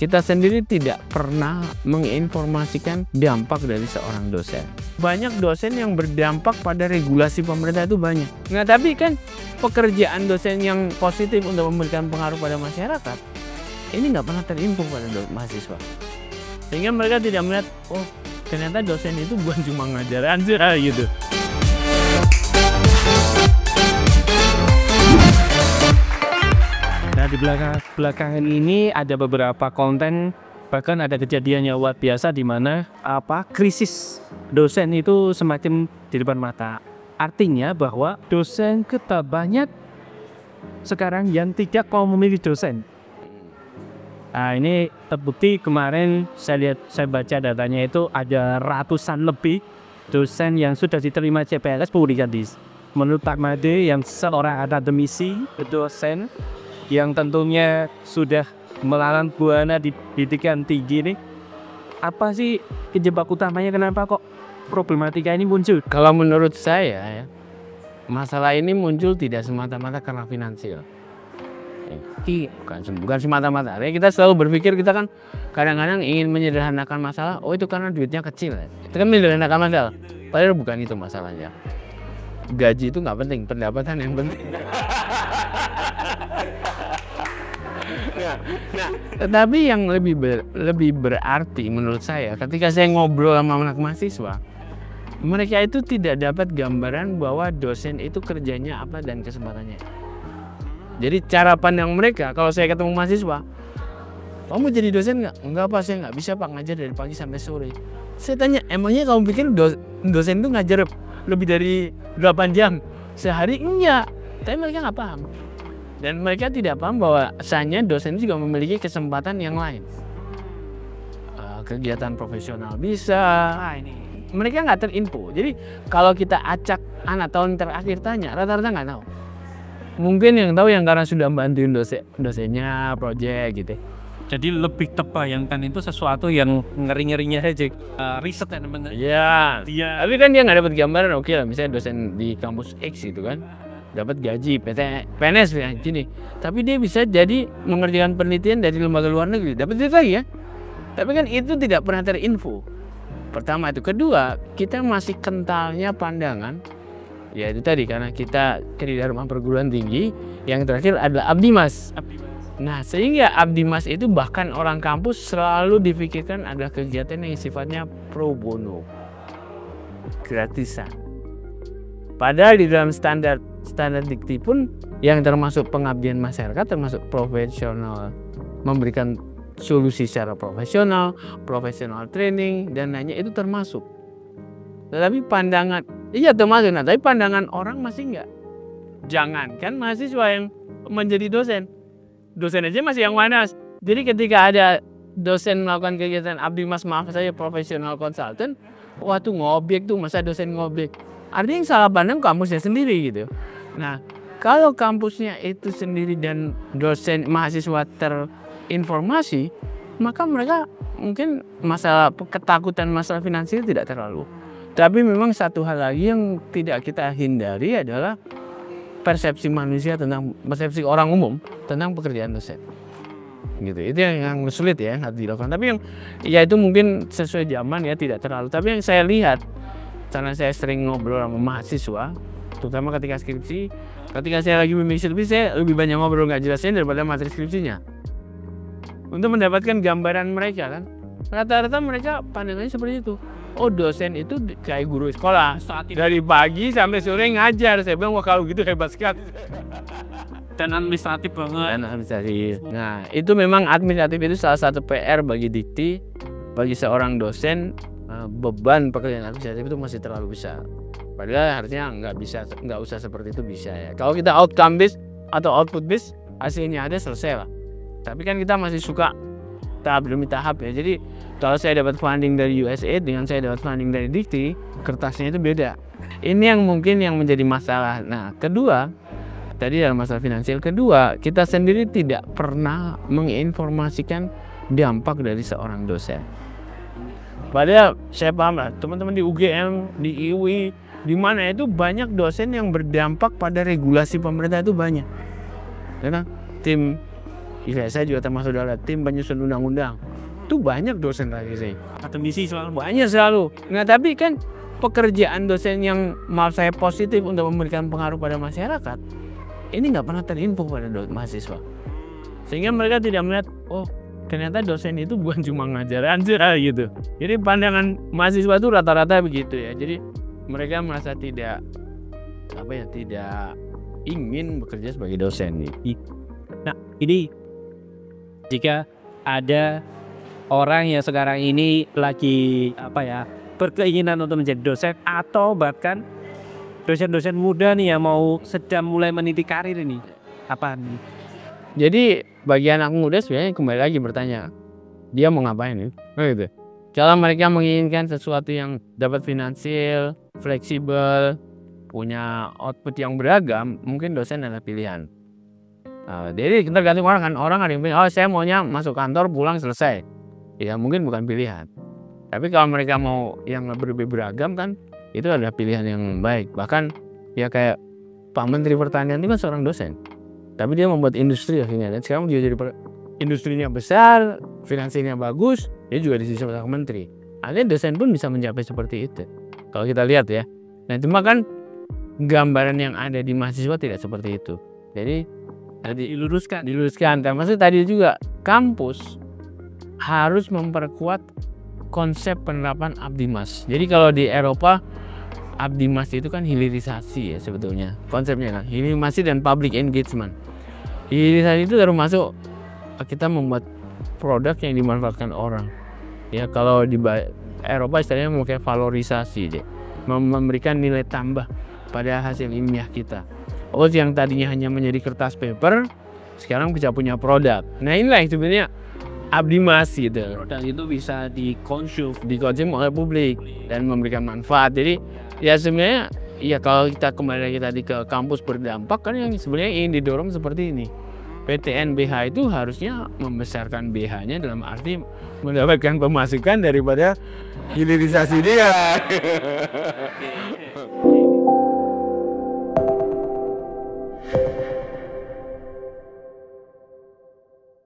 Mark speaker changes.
Speaker 1: kita sendiri tidak pernah menginformasikan dampak dari seorang dosen. Banyak dosen yang berdampak pada regulasi pemerintah itu banyak. Nah, tapi kan pekerjaan dosen yang positif untuk memberikan pengaruh pada masyarakat, ini nggak pernah terinfo pada mahasiswa. Sehingga mereka tidak melihat, oh ternyata dosen itu bukan cuma ngajar aja gitu.
Speaker 2: Nah, di belakangan ini ada beberapa konten, bahkan ada kejadian yang luar biasa di mana krisis dosen itu semakin di depan mata. Artinya bahwa dosen kita banyak sekarang yang tidak mau memilih dosen. Nah, ini terbukti kemarin saya baca datanya itu ada ratusan lebih dosen yang sudah diterima CPNS pendidikan di menurut Pak Made yang seorang akademisi dosen yang tentunya sudah melalang buana di pendidikan tinggi ini. Apa sih penyebab utamanya, kenapa kok problematika ini muncul?
Speaker 1: Kalau menurut saya ya, masalah ini muncul tidak semata-mata karena finansial. Bukan semata-mata. Kita selalu berpikir, kita kan kadang-kadang ingin menyederhanakan masalah. Oh, itu karena duitnya kecil. Itu kan menyederhanakan masalah. Padahal bukan itu masalahnya. Gaji itu nggak penting, pendapatan yang penting. Nah, tetapi yang lebih berarti menurut saya, ketika saya ngobrol sama anak mahasiswa, mereka itu tidak dapat gambaran bahwa dosen itu kerjanya apa dan kesempatannya. Jadi cara pandang mereka, kalau saya ketemu mahasiswa, kamu jadi dosen nggak? Enggak Pak, saya nggak bisa Pak, ngajar dari pagi sampai sore. Saya tanya, emangnya kamu pikir dosen itu ngajar lebih dari 8 jam sehari? Enggak, tapi mereka nggak paham. Dan mereka tidak paham bahwasanya dosen juga memiliki kesempatan yang lain. Kegiatan profesional bisa, ini mereka nggak terinfo. Jadi kalau kita acak anak tahun terakhir tanya, rata-rata nggak tahu. Mungkin yang tahu yang karena sudah bantuin dosennya, proyek gitu.
Speaker 2: Jadi lebih terbayangkan itu sesuatu yang ngeri-ngerinya aja, riset ya namanya.
Speaker 1: Iya. Tapi kan dia nggak dapat gambaran. Oke lah, misalnya dosen di kampus X gitu kan, dapat gaji PNS ya gini. Tapi dia bisa jadi mengerjakan penelitian dari lembaga luar negeri, dapat duit lagi ya. Tapi kan itu tidak pernah terinfo. Pertama itu. Kedua, kita masih kentalnya pandangan, ya itu tadi, karena kita di dalam perguruan tinggi. Yang terakhir adalah abdimas. Nah, sehingga abdimas itu bahkan orang kampus selalu difikirkan ada kegiatan yang sifatnya pro bono, gratisan. Padahal di dalam standar dikti pun yang termasuk pengabdian masyarakat, termasuk profesional, memberikan solusi secara profesional training dan lainnya itu termasuk. Tetapi pandangan, iya termasuk, nah, tapi pandangan orang masih enggak. Jangankan mahasiswa yang menjadi dosen aja masih yang manas. Jadi ketika ada dosen melakukan kegiatan abdimas, maaf saya profesional konsultan, wah tuh ngobjek tuh, masa dosen ngobjek. Artinya yang salah pandang kampusnya sendiri gitu. Nah, kalau kampusnya itu sendiri dan dosen mahasiswa terinformasi, maka mereka mungkin masalah ketakutan masalah finansial tidak terlalu. Tapi memang satu hal lagi yang tidak kita hindari adalah persepsi manusia tentang, persepsi orang umum tentang pekerjaan dosen. Gitu. Itu yang sulit ya harus dilakukan. Tapi yang ya itu mungkin sesuai zaman ya, tidak terlalu. Tapi yang saya lihat, karena saya sering ngobrol sama mahasiswa, terutama ketika skripsi, ketika saya lagi memilih skripsi, saya lebih banyak ngobrol nggak jelasnya daripada materi skripsinya. Untuk mendapatkan gambaran mereka kan, rata-rata mereka pandangannya seperti itu. Oh, dosen itu kayak guru sekolah, dari pagi sampai sore ngajar. Saya bilang, wah kalau gitu hebat sekali.
Speaker 2: Dan administratif banget.
Speaker 1: Dan administratif. Nah, itu memang administratif itu salah satu PR bagi dikti, bagi seorang dosen. Beban pekerjaan administratif itu masih terlalu besar. Padahal harusnya nggak usah seperti itu, bisa ya. Kalau kita outcome based atau output based, hasilnya ada, selesai lah. Tapi kan kita masih suka tahap demi tahap ya. Jadi kalau saya dapat funding dari USAID dengan saya dapat funding dari dikti, kertasnya itu beda. Ini yang mungkin yang menjadi masalah. Nah, kedua, tadi dalam masalah finansial, kedua, kita sendiri tidak pernah menginformasikan dampak dari seorang dosen. Padahal saya paham lah, teman-teman di UGM, di IUI, di mana itu banyak dosen yang berdampak pada regulasi pemerintah itu banyak. Karena tim saya juga termasuk dalam tim penyusun undang-undang. Itu banyak dosen revisi.
Speaker 2: Akademisi selalu
Speaker 1: Banyak selalu. Nah tapi kan pekerjaan dosen yang maaf saya positif untuk memberikan pengaruh pada masyarakat, ini nggak pernah terinfo pada mahasiswa. Sehingga mereka tidak melihat, oh ternyata dosen itu bukan cuma ngajar aja gitu. Jadi pandangan mahasiswa itu rata-rata begitu ya. Jadi mereka merasa tidak ingin bekerja sebagai dosen.
Speaker 2: Nah, ini jika ada orang yang sekarang ini lagi berkeinginan untuk menjadi dosen, atau bahkan dosen-dosen muda nih yang mau sedang mulai meniti karir ini, apa nih?
Speaker 1: Jadi bagi anak muda sebenarnya kembali lagi bertanya, dia mau ngapain nih? Gitu. Kalau mereka menginginkan sesuatu yang dapat finansial, fleksibel, punya output yang beragam, mungkin dosen adalah pilihan. Jadi tergantung orang kan, orang ada yang bilang, oh saya maunya masuk kantor pulang selesai. Ya mungkin bukan pilihan. Tapi kalau mereka mau yang lebih beragam kan, itu adalah pilihan yang baik. Bahkan ya kayak Pak Menteri Pertanian itu kan seorang dosen, tapi dia membuat industri akhirnya, dan sekarang dia jadi industrinya besar, finansialnya bagus, dia juga disisi oleh menteri. Akhirnya dosen pun bisa mencapai seperti itu. Kalau kita lihat ya. Nah cuma kan gambaran yang ada di mahasiswa tidak seperti itu. Jadi diluruskan. Termasuk tadi juga kampus harus memperkuat konsep penerapan Abdimas. Jadi kalau di Eropa Abdimas itu kan hilirisasi ya sebetulnya konsepnya kan, hilirisasi dan public engagement. Hilirisasi itu termasuk kita membuat produk yang dimanfaatkan orang. Ya kalau di Eropa istilahnya memakai valorisasi deh, memberikan nilai tambah pada hasil ilmiah kita. Oh yang tadinya hanya menjadi kertas paper, sekarang bisa punya produk. Nah inilah yang sebenarnya Abdimas gitu.
Speaker 2: Produk itu bisa dikonsum
Speaker 1: oleh publik dan memberikan manfaat. Jadi ya sebenarnya ya kalau kita kembali lagi tadi ke kampus berdampak kan, yang sebenarnya ingin didorong seperti ini. PTN BH itu harusnya membesarkan BH-nya dalam arti mendapatkan pemasukan daripada hilirisasi dia.